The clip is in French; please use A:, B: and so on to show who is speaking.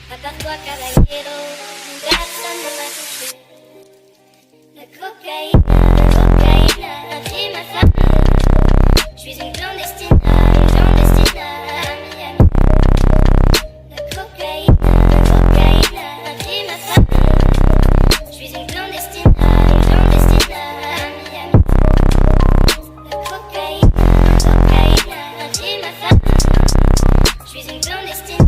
A: À part toi, caballero, personne ne m'a touché. La cocaïne a pris ma femme. Je suis une clandestine à Miami. La cocaïne a pris ma femme. Je suis une clandestine à Miami. La cocaïne a pris ma femme. Je suis une clandestine.